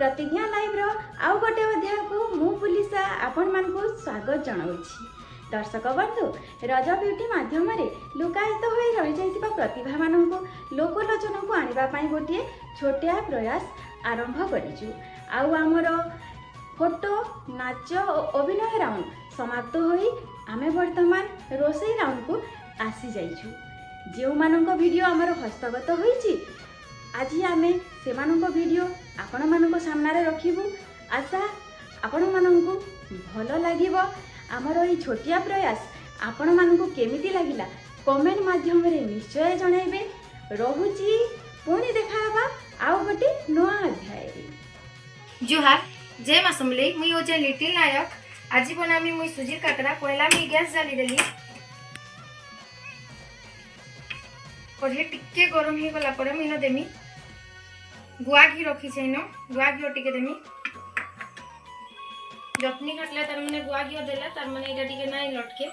प्रतिज्ञा लाइव रो आउ गोटे अध्याय को मु पुलिसा आपण मानकु स्वागत जनाउछि। दर्शक बंधु, रज ब्यूटी माध्यम लुकायित हो रही जाइतिबा प्रतिभा मानकु लोकलोचन को आनिबा पई गोटे छोटिया प्रयास आरंभ करिछु। आउ आमर फोटो नाच और अभिनय राउंड समाप्त होई आमे वर्तमान रोसई राउंड को आसी जाइछु। जेउ मानक वीडियो आमर हस्तगत होईछि आज आमे से मानक वीडियो आपण मानक सामने रखिबु। आशा आपण मानकु भलो लागिबो। आमर ई छोटिया प्रयास आपण मानकु केमिति लागिला कमेंट माध्यम रे निश्चय जणाइबे। रहुची पुणी देखाबा आउ गोटे नया अध्याय रे। जुहार जय मां समले मुई होचे लिटिल नायक। आज बनामी मुई सुजीर काकरा। पहला मी गैस जाली देली। कढ़े टिके गरम हे गला परे मीनो देमी गुआ घी रखी छै न गुआ घी टिके देमी। जपनी काटला तार माने गुआ घी देला तार माने एटा टिके नाइ लटके।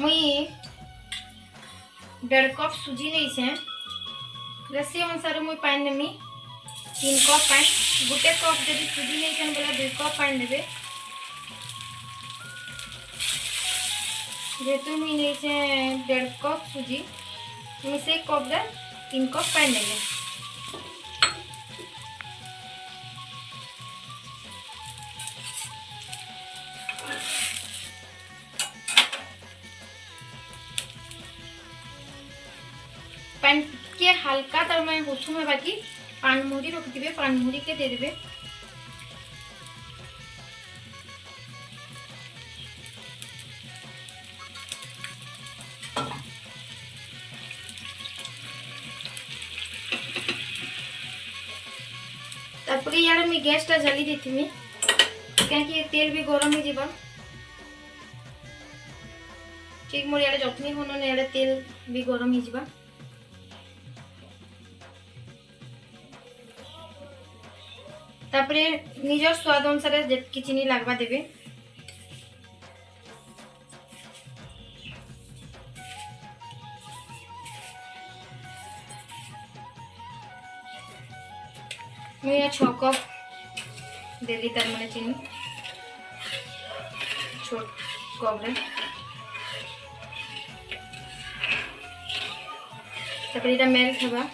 मुई 1.5 कप सुजी नै छै। रेसी अनुसार मुई पानी नेमी 3 कप पानी। गोटे कप जदि सुजी नै छै बोला 2 कप पानी देबे। जेतु मुई नै छै 1.5 कप सुजी मुई से कप दे 3 कप पानी नेले। पानी के हल्का तर मैं होछु में बाकी पान मुहरी रख दिबे। पान मुहरी के दे देबे। तापर यार मी गैस टा जली देथिमी कि तेल भी गरम ही जीवा। ठीक मोर यार जखनी होनो ने यार तेल भी गरम ही जीवा। तापरे निजर स्वाद अनुसार जेतकी चीनी लागबा देबे। मैं 6 कप देली तार माने चीनी छोट कप रे। तापरे इटा मेल्ट हबा।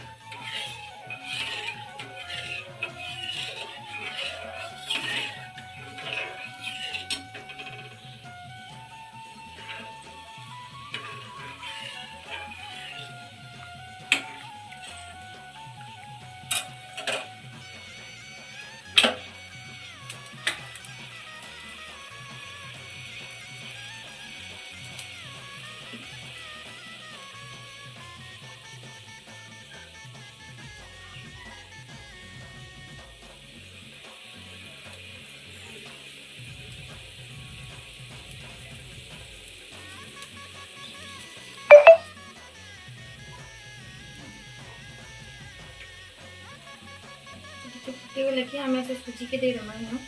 फुटे गले कि हमें से सूजी के दे देमा है।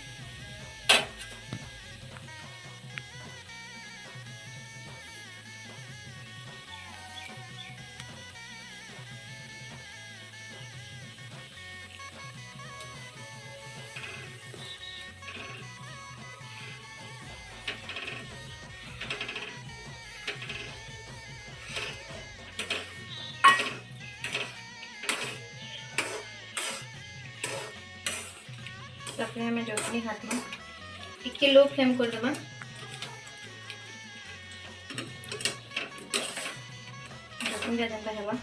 तापरे हमें जखनी हाथ में टिके लो फ्लेम कर देमा। जखनी जनता हेबा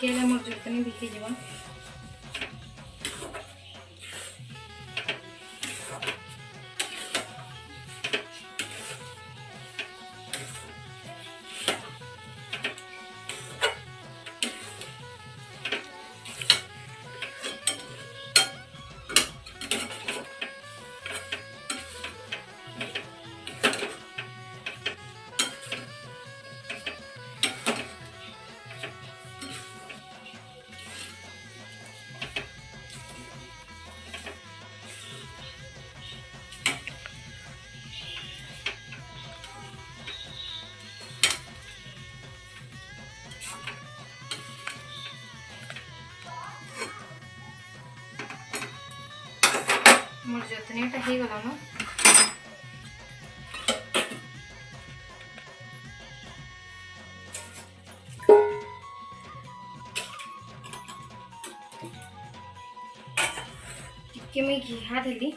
केले मोर जतनी बिकी जीवा। मोर जतनीटा हो गलान टिके मुई घिहा देली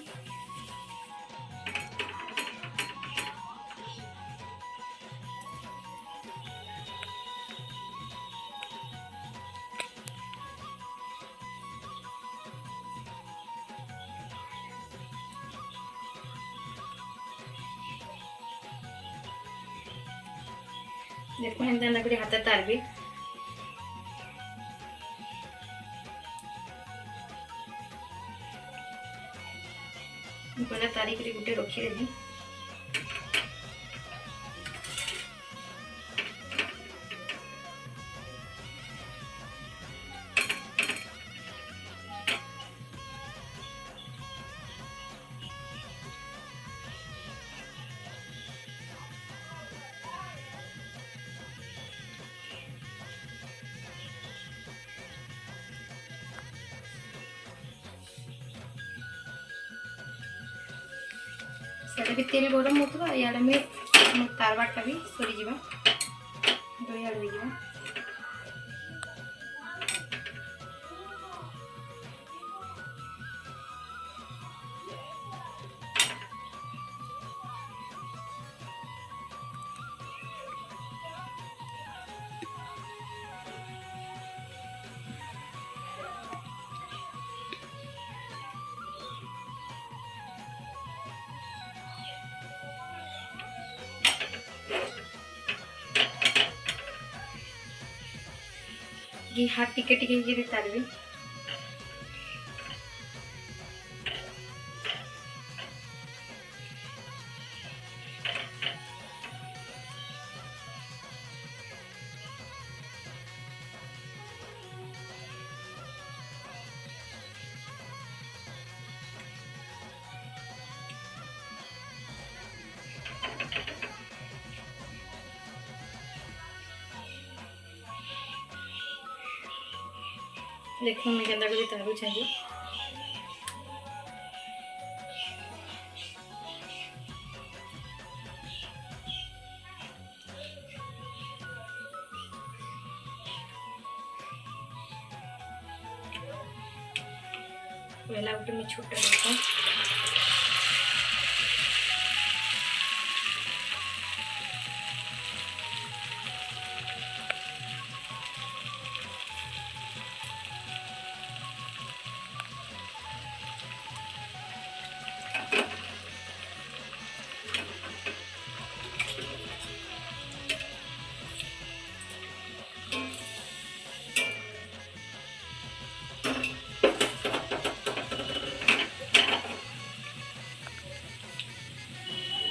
देखो एंता नगड़ी हाथ तारबी पहले तारीख रे गुटे रखी देली सेटा भी तेल गरम होता इे में तारवाटा भी सरीजा दही आड़ हो घी हाथ टिके टिके तारबी देखो मैं केंता कर तारू चाहिए पहला गोटे मैं छोटा देखो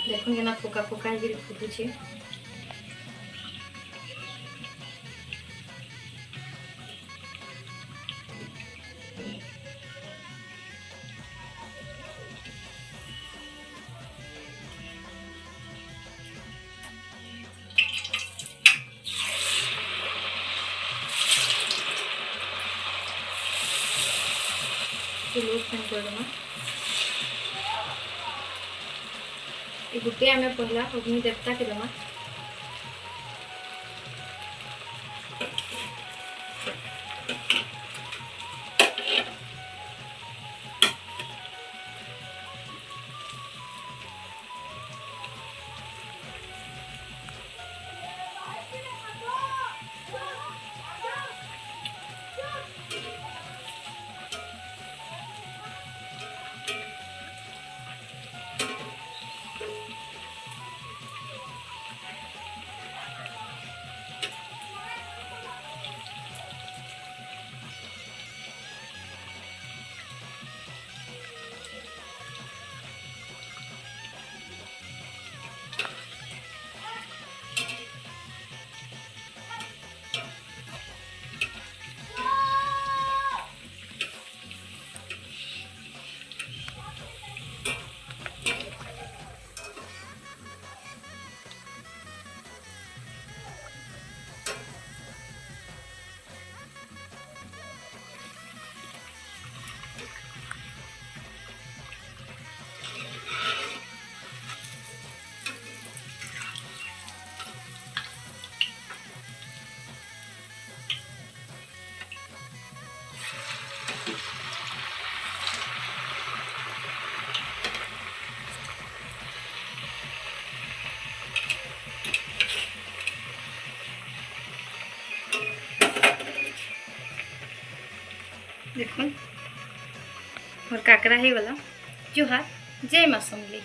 देखो केना फुका फुका फुटुचे लो फ्लेम कर देना ये गुटे आम पहला अग्नि देवता के दमा देखो और काकरा ही गला जुहार जय माँ समली।